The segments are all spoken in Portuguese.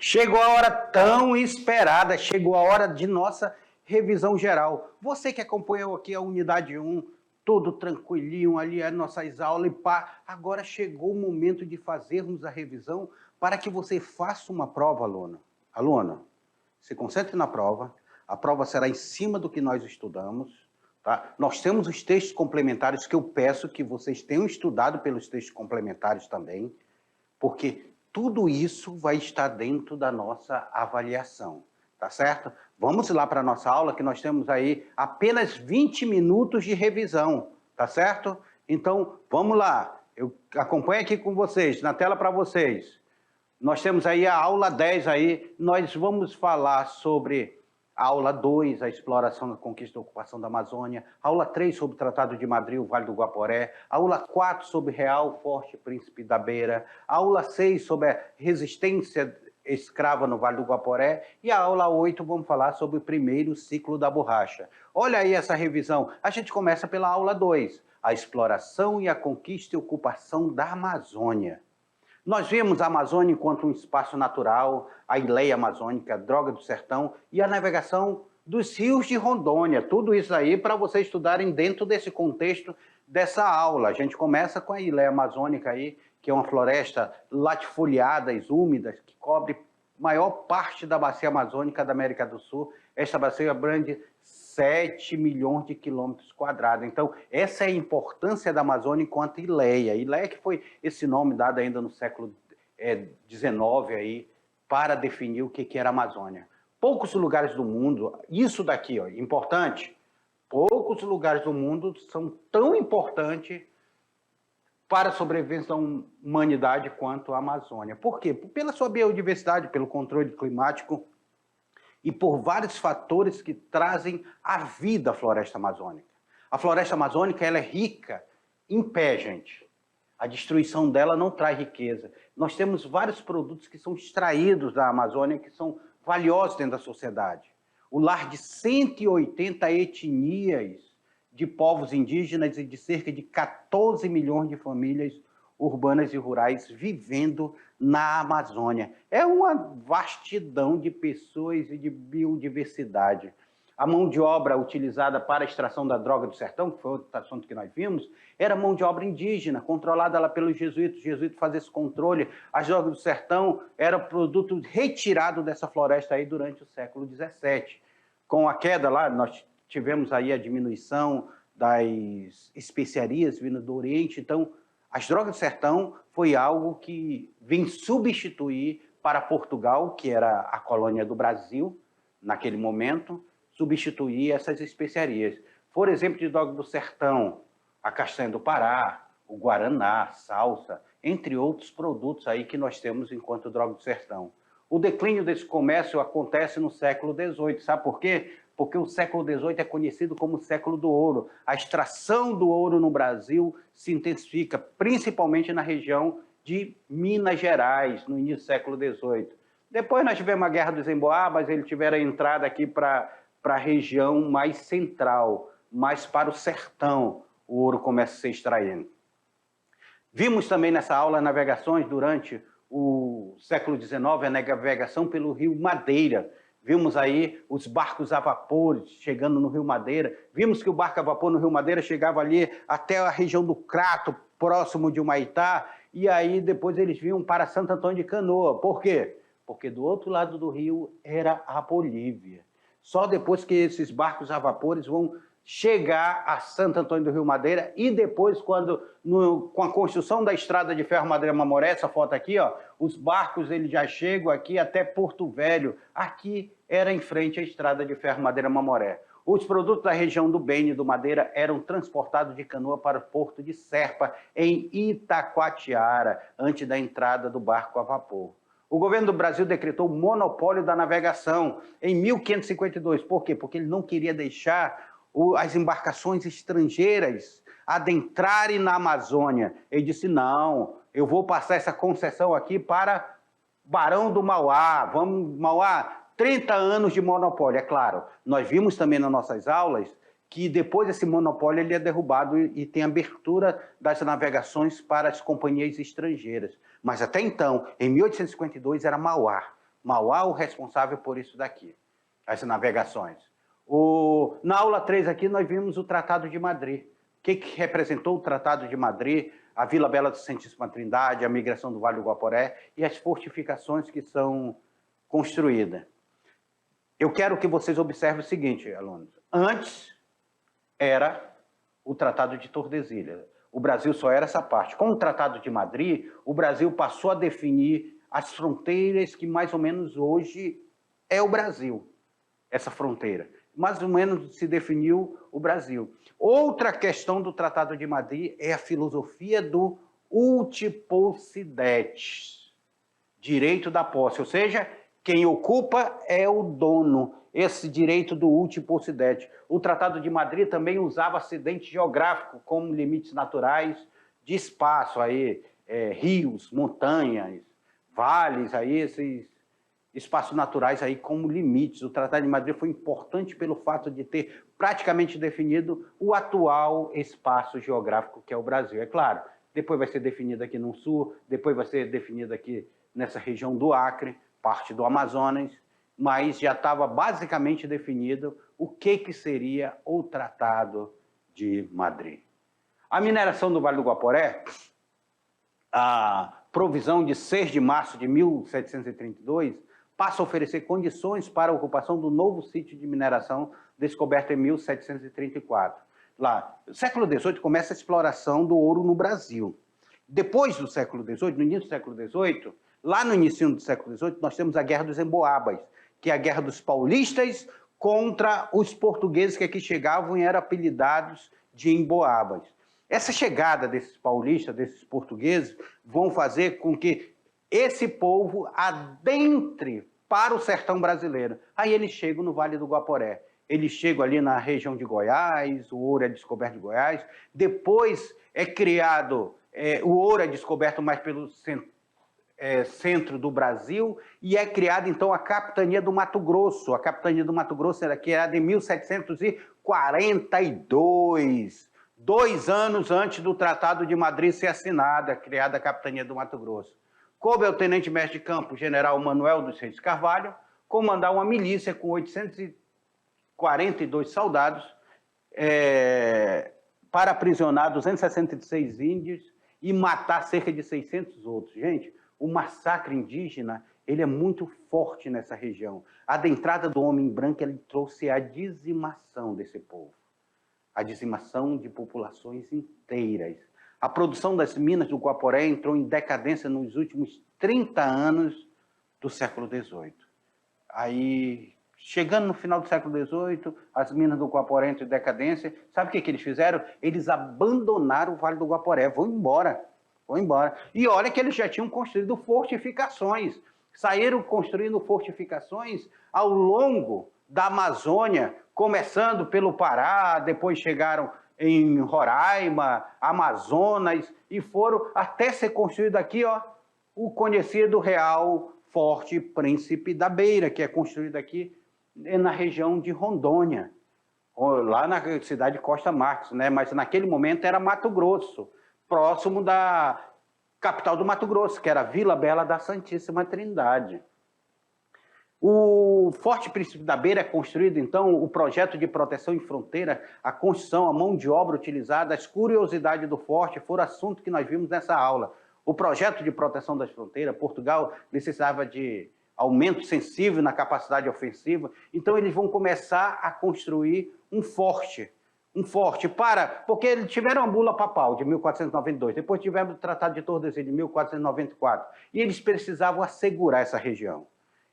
Chegou a hora tão esperada, chegou a hora de nossa revisão geral. Você que acompanhou aqui a unidade 1, todo tranquilinho ali, as nossas aulas e pá, agora chegou o momento de fazermos a revisão para que você faça uma prova, aluna. Aluna, se concentre na prova, a prova será em cima do que nós estudamos, tá? Nós temos os textos complementares que eu peço que vocês tenham estudado pelos textos complementares também, porque tudo isso vai estar dentro da nossa avaliação, tá certo? Vamos lá para a nossa aula, que nós temos aí apenas 20 minutos de revisão, tá certo? Então, vamos lá. Eu acompanho aqui com vocês, na tela para vocês. Nós temos aí a aula 10 aí, nós vamos falar sobre a aula 2, a exploração, a conquista e ocupação da Amazônia, a aula 3 sobre o Tratado de Madrid, o Vale do Guaporé, a aula 4 sobre Real, Forte, Príncipe da Beira, a aula 6 sobre a resistência escrava no Vale do Guaporé e a aula 8 vamos falar sobre o primeiro ciclo da borracha. Olha aí essa revisão, a gente começa pela aula 2, a exploração e a conquista e ocupação da Amazônia. Nós vemos a Amazônia enquanto um espaço natural, a Ileia Amazônica, a Droga do Sertão e a navegação dos rios de Rondônia. Tudo isso aí para vocês estudarem dentro desse contexto dessa aula. A gente começa com a Ileia Amazônica aí, que é uma floresta latifoliada, úmidas, que cobre maior parte da bacia amazônica da América do Sul. Esta bacia abrange 7 milhões de quilômetros quadrados. Então, essa é a importância da Amazônia enquanto Ileia. Ileia que foi esse nome dado ainda no século XIX aí, para definir o que era a Amazônia. Poucos lugares do mundo, isso daqui, ó, importante, poucos lugares do mundo são tão importantes para a sobrevivência da humanidade quanto a Amazônia. Por quê? Pela sua biodiversidade, pelo controle climático, e por vários fatores que trazem a vida à floresta amazônica. A floresta amazônica ela é rica em pé, gente. A destruição dela não traz riqueza. Nós temos vários produtos que são extraídos da Amazônia que são valiosos dentro da sociedade. O lar de 180 etnias de povos indígenas e de cerca de 14 milhões de famílias urbanas e rurais vivendo na Amazônia. É uma vastidão de pessoas e de biodiversidade. A mão de obra utilizada para a extração da droga do sertão, que foi outro assunto que nós vimos, era mão de obra indígena, controlada lá pelos jesuítas. Os jesuítas faziam esse controle. As drogas do sertão eram produto retirado dessa floresta aí durante o século XVII. Com a queda lá, nós tivemos aí a diminuição das especiarias vindo do Oriente, então as drogas do sertão foi algo que vem substituir para Portugal, que era a colônia do Brasil, naquele momento, substituir essas especiarias. Por exemplo, de droga do sertão, a castanha do Pará, o guaraná, a salsa, entre outros produtos aí que nós temos enquanto droga do sertão. O declínio desse comércio acontece no século XVIII, sabe por quê? Porque o século XVIII é conhecido como o século do ouro. A extração do ouro no Brasil se intensifica, principalmente na região de Minas Gerais, no início do século XVIII. Depois nós tivemos a Guerra dos Emboabas, eles tiveram a entrada aqui para a região mais central, mais para o sertão, o ouro começa a ser extraído. Vimos também nessa aula navegações durante o século XIX, a navegação pelo rio Madeira. Vimos aí os barcos a vapor chegando no Rio Madeira. Vimos que o barco a vapor no Rio Madeira chegava ali até a região do Crato, próximo de Humaitá, e aí depois eles vinham para Santo Antônio de Canoa. Por quê? Porque do outro lado do rio era a Bolívia. Só depois que esses barcos a vapores vão chegar a Santo Antônio do Rio Madeira e depois, com a construção da estrada de ferro Madeira-Mamoré, essa foto aqui, ó, os barcos eles já chegam aqui até Porto Velho. Aqui era em frente à estrada de ferro Madeira-Mamoré. Os produtos da região do Beni e do Madeira eram transportados de canoa para o porto de Serpa, em Itacoatiara, antes da entrada do barco a vapor. O governo do Brasil decretou o monopólio da navegação em 1552. Por quê? Porque ele não queria deixar as embarcações estrangeiras adentrarem na Amazônia. Ele disse, não, eu vou passar essa concessão aqui para Barão do Mauá. Vamos, Mauá, 30 anos de monopólio. É claro, nós vimos também nas nossas aulas que depois esse monopólio ele é derrubado e tem abertura das navegações para as companhias estrangeiras. Mas até então, em 1852, era Mauá. Mauá o responsável por isso daqui, as navegações. Na aula 3 aqui nós vimos o Tratado de Madrid. O que representou o Tratado de Madrid? A Vila Bela do Santíssima Trindade, a migração do Vale do Guaporé e as fortificações que são construídas. Eu quero que vocês observem o seguinte, alunos. Antes era o Tratado de Tordesilhas. O Brasil só era essa parte. Com o Tratado de Madrid, o Brasil passou a definir as fronteiras que mais ou menos hoje é o Brasil, essa fronteira. Mais ou menos se definiu o Brasil. Outra questão do Tratado de Madrid é a filosofia do ultipossidete, direito da posse, ou seja, quem ocupa é o dono, esse direito do ultipossidete. O Tratado de Madrid também usava acidente geográfico como limites naturais de espaço, aí, rios, montanhas, vales, aí, esses espaços naturais aí como limites. O Tratado de Madrid foi importante pelo fato de ter praticamente definido o atual espaço geográfico que é o Brasil. É claro, depois vai ser definido aqui no sul, depois vai ser definido aqui nessa região do Acre, parte do Amazonas, mas já estava basicamente definido o que seria o Tratado de Madrid. A mineração do Vale do Guaporé, a provisão de 6 de março de 1732, passa a oferecer condições para a ocupação do novo sítio de mineração descoberto em 1734. Lá, no século XVIII começa a exploração do ouro no Brasil. Depois do século XVIII, no início do século XVIII, lá no início do século XVIII, nós temos a Guerra dos Emboabas, que é a guerra dos paulistas contra os portugueses que aqui chegavam e eram apelidados de emboabas. Essa chegada desses paulistas, desses portugueses, vão fazer com que esse povo adentre para o sertão brasileiro. Aí eles chegam no Vale do Guaporé. Eles chegam ali na região de Goiás, o ouro é descoberto em Goiás. Depois é criado, o ouro é descoberto mais pelo centro do Brasil e é criada, então, a Capitania do Mato Grosso. A Capitania do Mato Grosso era criada em 1742, 2 anos antes do Tratado de Madrid ser assinado, criada a Capitania do Mato Grosso. Coube ao tenente-mestre de campo, general Manuel dos Reis Carvalho, comandar uma milícia com 842 soldados para aprisionar 266 índios e matar cerca de 600 outros. Gente, o massacre indígena ele é muito forte nessa região. A entrada do homem branco ele trouxe a dizimação desse povo, a dizimação de populações inteiras. A produção das minas do Guaporé entrou em decadência nos últimos 30 anos do século XVIII. Aí, chegando no final do século XVIII, as minas do Guaporé entram em decadência. Sabe o que eles fizeram? Eles abandonaram o Vale do Guaporé, vão embora. E olha que eles já tinham construído fortificações. Saíram construindo fortificações ao longo da Amazônia, começando pelo Pará, depois chegaram em Roraima, Amazonas, e foram até ser construído aqui, ó, o conhecido Real Forte Príncipe da Beira, que é construído aqui na região de Rondônia, lá na cidade de Costa Marques, né? Mas naquele momento era Mato Grosso, próximo da capital do Mato Grosso, que era Vila Bela da Santíssima Trindade. O Forte Príncipe da Beira é construído, então, o projeto de proteção em fronteira, a construção, a mão de obra utilizada, as curiosidades do forte foram assunto que nós vimos nessa aula. O projeto de proteção das fronteiras, Portugal necessitava de aumento sensível na capacidade ofensiva, então eles vão começar a construir um forte, porque eles tiveram a bula papal de 1492, depois tiveram o Tratado de Tordesilhas de 1494, e eles precisavam assegurar essa região.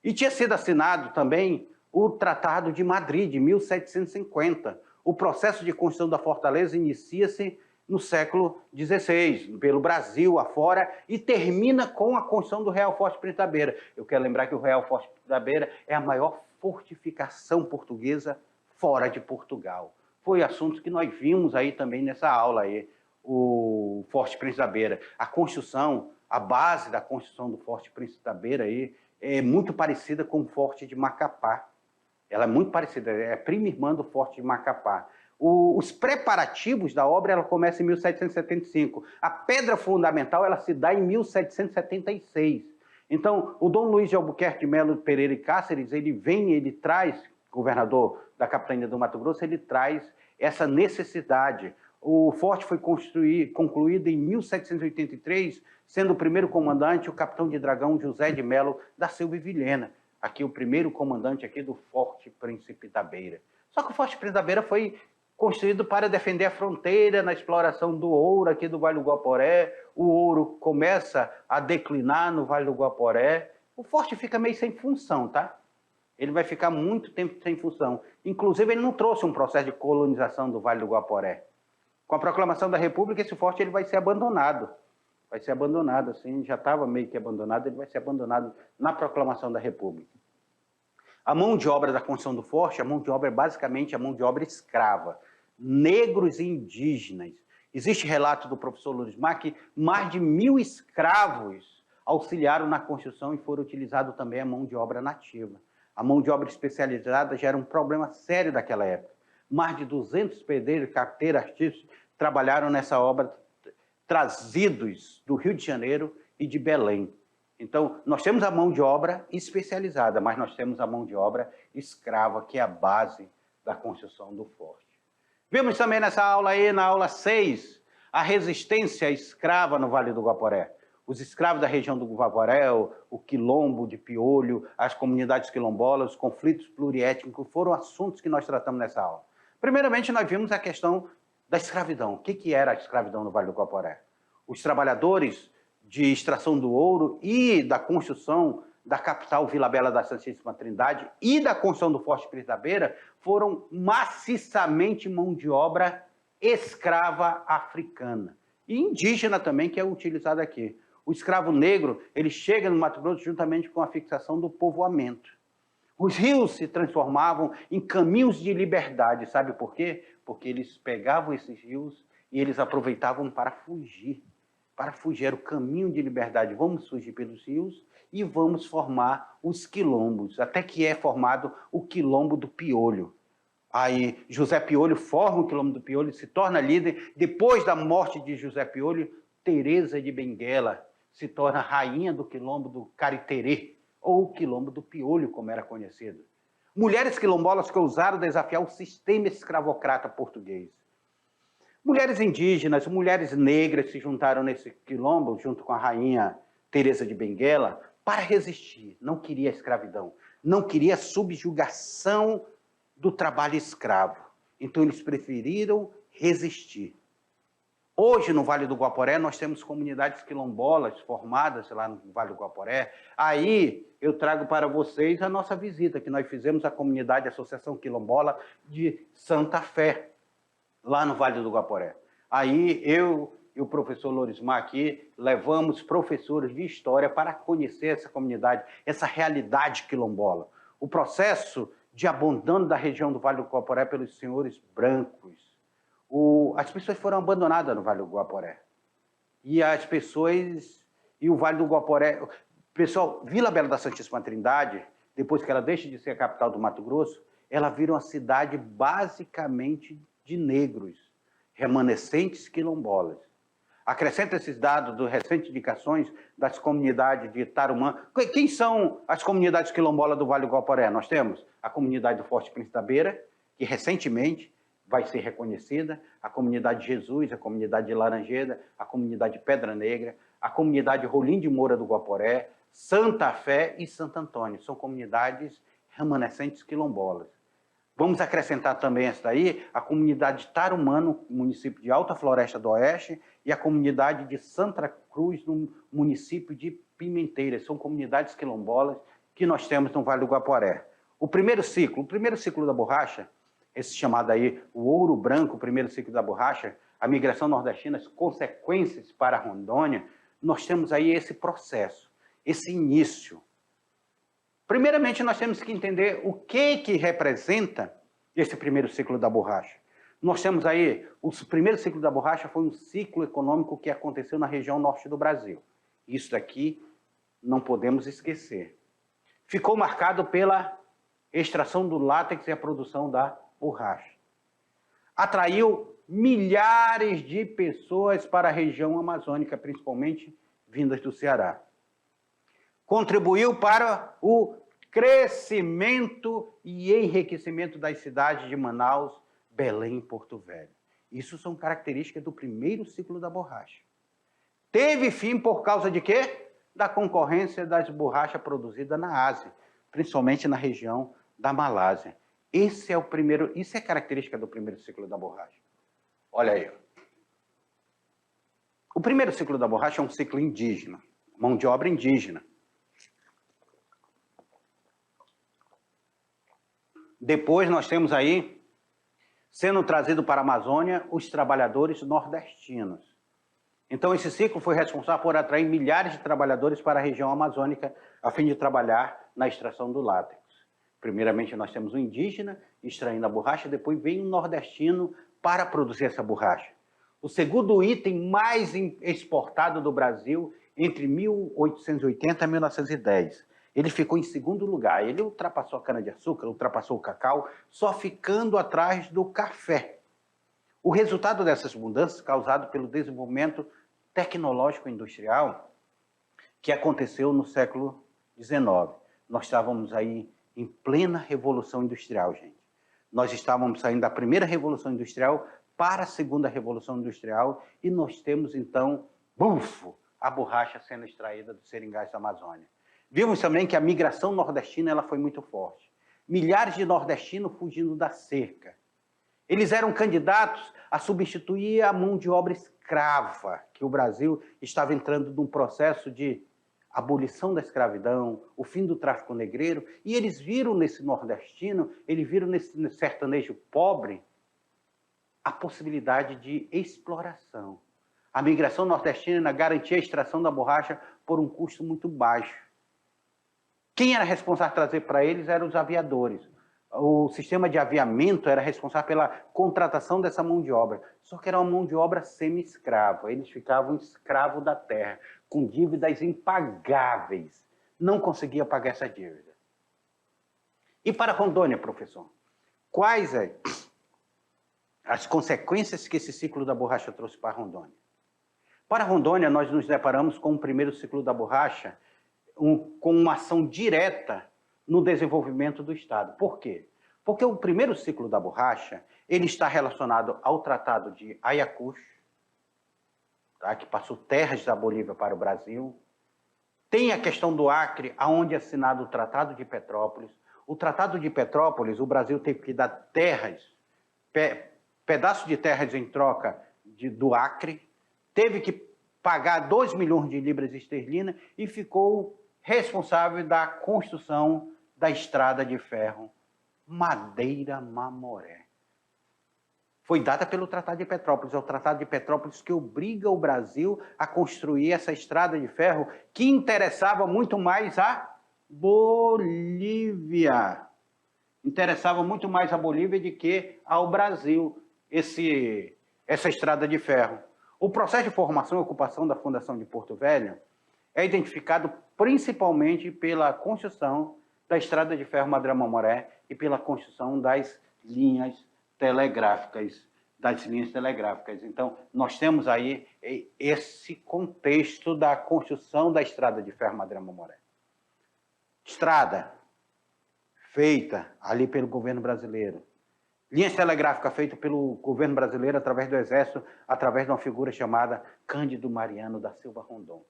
E tinha sido assinado também o Tratado de Madrid, de 1750. O processo de construção da fortaleza inicia-se no século XVI, pelo Brasil afora, e termina com a construção do Real Forte Príncipe da Beira. Eu quero lembrar que o Real Forte Príncipe da Beira é a maior fortificação portuguesa fora de Portugal. Foi assunto que nós vimos aí também nessa aula, aí, o Forte Príncipe da Beira. A construção, a base da construção do Forte Príncipe da Beira aí, é muito parecida com o Forte de Macapá. Ela é muito parecida, é prima irmã do Forte de Macapá. Os preparativos da obra ela começa em 1775. A pedra fundamental ela se dá em 1776. Então, o Dom Luiz de Albuquerque de Melo Pereira e Cáceres, ele traz, governador da capitania do Mato Grosso, ele traz essa necessidade. O forte foi concluído em 1783, sendo o primeiro comandante o capitão de dragão José de Melo da Silva e Vilhena, aqui o primeiro comandante aqui do Forte Príncipe da Beira. Só que o Forte Príncipe da Beira foi construído para defender a fronteira na exploração do ouro aqui do Vale do Guaporé. O ouro começa a declinar no Vale do Guaporé. O forte fica meio sem função, tá? Ele vai ficar muito tempo sem função. Inclusive, ele não trouxe um processo de colonização do Vale do Guaporé. Com a proclamação da República, esse forte ele vai ser abandonado. Vai ser abandonado, assim, já estava meio que abandonado, ele vai ser abandonado na proclamação da República. A mão de obra da construção do forte, a mão de obra é basicamente a mão de obra escrava, negros e indígenas. Existe relato do professor Loures Mar que mais de 1.000 escravos auxiliaram na construção e foram utilizados também a mão de obra nativa. A mão de obra especializada já era um problema sério daquela época. Mais de 200 pedreiros, carteiros, artistas trabalharam nessa obra, trazidos do Rio de Janeiro e de Belém. Então, nós temos a mão de obra especializada, mas nós temos a mão de obra escrava, que é a base da construção do forte. Vimos também nessa aula aí, na aula 6, a resistência escrava no Vale do Guaporé. Os escravos da região do Guaporé, o quilombo de Piolho, as comunidades quilombolas, os conflitos pluriétnicos, foram assuntos que nós tratamos nessa aula. Primeiramente, nós vimos a questão da escravidão. O que era a escravidão no Vale do Guaporé? Os trabalhadores de extração do ouro e da construção da capital Vila Bela da Santíssima Trindade e da construção do Forte Príncipe da Beira foram maciçamente mão de obra escrava africana e indígena também, que é utilizada aqui. O escravo negro, ele chega no Mato Grosso juntamente com a fixação do povoamento. Os rios se transformavam em caminhos de liberdade, sabe por quê? Porque eles pegavam esses rios e eles aproveitavam para fugir. Para fugir era o caminho de liberdade. Vamos fugir pelos rios e vamos formar os quilombos, até que é formado o quilombo do Piolho. Aí José Piolho forma o quilombo do Piolho, se torna líder. Depois da morte de José Piolho, Teresa de Benguela se torna rainha do quilombo do Cariterê, ou o quilombo do Piolho, como era conhecido. Mulheres quilombolas que ousaram desafiar o sistema escravocrata português. Mulheres indígenas, mulheres negras se juntaram nesse quilombo, junto com a rainha Teresa de Benguela, para resistir. Não queria a escravidão, não queria a subjugação do trabalho escravo. Então, eles preferiram resistir. Hoje, no Vale do Guaporé, nós temos comunidades quilombolas formadas lá no Vale do Guaporé. Aí, eu trago para vocês a nossa visita, que nós fizemos à comunidade Associação Quilombola de Santa Fé, lá no Vale do Guaporé. Aí, eu e o professor Loures Mar aqui levamos professores de história para conhecer essa comunidade, essa realidade quilombola. O processo de abandono da região do Vale do Guaporé pelos senhores brancos. As pessoas foram abandonadas no Vale do Guaporé. E as pessoas... E o Vale do Guaporé... Pessoal, Vila Bela da Santíssima Trindade, depois que ela deixa de ser a capital do Mato Grosso, ela vira uma cidade basicamente de negros, remanescentes quilombolas. Acrescenta esses dados das recentes indicações das comunidades de Tarumã. Quem são as comunidades quilombolas do Vale do Guaporé? Nós temos a comunidade do Forte Príncipe da Beira, que recentemente vai ser reconhecida, a comunidade de Jesus, a comunidade de Laranjeira, a comunidade de Pedra Negra, a comunidade Rolim de Moura do Guaporé, Santa Fé e Santo Antônio. São comunidades remanescentes quilombolas. Vamos acrescentar também essa daí, a comunidade de Tarumã, no município de Alta Floresta do Oeste, e a comunidade de Santa Cruz, no município de Pimenteiras. São comunidades quilombolas que nós temos no Vale do Guaporé. O primeiro ciclo da borracha, esse chamado aí, o ouro branco, o primeiro ciclo da borracha, a migração nordestina, as consequências para Rondônia, nós temos aí esse processo, esse início. Primeiramente, nós temos que entender o que representa esse primeiro ciclo da borracha. Nós temos aí, o primeiro ciclo da borracha foi um ciclo econômico que aconteceu na região norte do Brasil. Isso daqui não podemos esquecer. Ficou marcado pela extração do látex e a produção da borracha. Atraiu milhares de pessoas para a região amazônica, principalmente vindas do Ceará. contribuiu para o crescimento e enriquecimento das cidades de Manaus, Belém e Porto Velho. Isso são características do primeiro ciclo da borracha. Teve fim por causa de quê? Da concorrência das borrachas produzidas na Ásia, principalmente na região da Malásia. Isso é característica do primeiro ciclo da borracha. Olha aí. O primeiro ciclo da borracha é um ciclo indígena, mão de obra indígena. Depois nós temos aí, sendo trazido para a Amazônia, os trabalhadores nordestinos. Então esse ciclo foi responsável por atrair milhares de trabalhadores para a região amazônica a fim de trabalhar na extração do látex. Primeiramente nós temos um indígena extraindo a borracha, depois vem um nordestino para produzir essa borracha. O segundo item mais exportado do Brasil entre 1880 e 1910. Ele ficou em segundo lugar. Ele ultrapassou a cana-de-açúcar, ultrapassou o cacau, só ficando atrás do café. O resultado dessas mudanças causado pelo desenvolvimento tecnológico industrial que aconteceu no século XIX. Nós estávamos aí em plena Revolução Industrial, gente. Nós estávamos saindo da primeira Revolução Industrial para a segunda Revolução Industrial e nós temos, então, a borracha sendo extraída dos seringais da Amazônia. Vimos também que a migração nordestina ela foi muito forte. Milhares de nordestinos fugindo da cerca. Eles eram candidatos a substituir a mão de obra escrava, que o Brasil estava entrando num processo de abolição da escravidão, o fim do tráfico negreiro, e eles viram nesse nordestino, eles viram nesse sertanejo pobre, a possibilidade de exploração. A migração nordestina garantia a extração da borracha por um custo muito baixo. Quem era responsável por trazer para eles eram os aviadores. O sistema de aviamento era responsável pela contratação dessa mão de obra. Só que era uma mão de obra semi-escrava. Eles ficavam escravos da terra, com dívidas impagáveis. Não conseguia pagar essa dívida. E para Rondônia, professor? Quais as consequências que esse ciclo da borracha trouxe para Rondônia? Para Rondônia, nós nos deparamos com o primeiro ciclo da borracha, com uma ação direta no desenvolvimento do Estado. Por quê? Porque o primeiro ciclo da borracha, ele está relacionado ao Tratado de Ayacucho, tá, que passou terras da Bolívia para o Brasil. Tem a questão do Acre, onde é assinado o Tratado de Petrópolis. O Tratado de Petrópolis, o Brasil teve que dar terras, pedaços de terras em troca do Acre, teve que pagar 2 milhões de libras esterlinas e ficou responsável da construção da estrada de ferro Madeira-Mamoré. Foi dada pelo Tratado de Petrópolis. É o Tratado de Petrópolis que obriga o Brasil a construir essa estrada de ferro que interessava muito mais a Bolívia. Interessava muito mais a Bolívia do que ao Brasil essa estrada de ferro. O processo de formação e ocupação da Fundação de Porto Velho é identificado principalmente pela construção da estrada de ferro Madeira-Mamoré e pela construção das linhas telegráficas. Então, nós temos aí esse contexto da construção da estrada de ferro Madeira-Mamoré. Estrada feita ali pelo governo brasileiro. Linhas telegráficas feitas pelo governo brasileiro através do Exército, através de uma figura chamada Cândido Mariano da Silva Rondon.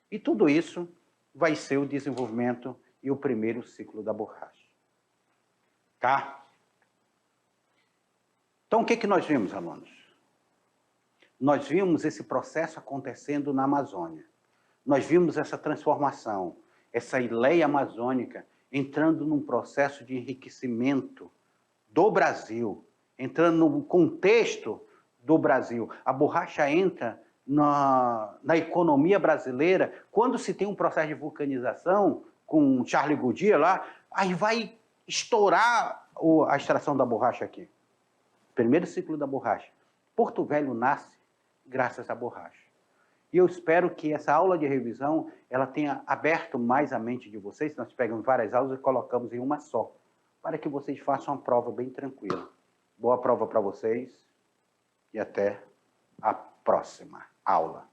E tudo isso vai ser o desenvolvimento e o primeiro ciclo da borracha. Tá? Então, o que nós vimos, alunos? Nós vimos esse processo acontecendo na Amazônia. Nós vimos essa transformação, essa ileia amazônica entrando num processo de enriquecimento do Brasil, entrando no contexto do Brasil. A borracha entra na economia brasileira quando se tem um processo de vulcanização com Charles Goodyear lá, aí vai estourar a extração da borracha aqui. Primeiro ciclo da borracha. Porto Velho nasce graças à borracha. E eu espero que essa aula de revisão ela tenha aberto mais a mente de vocês. Nós pegamos várias aulas e colocamos em uma só, para que vocês façam uma prova bem tranquila. Boa prova para vocês e até a próxima aula.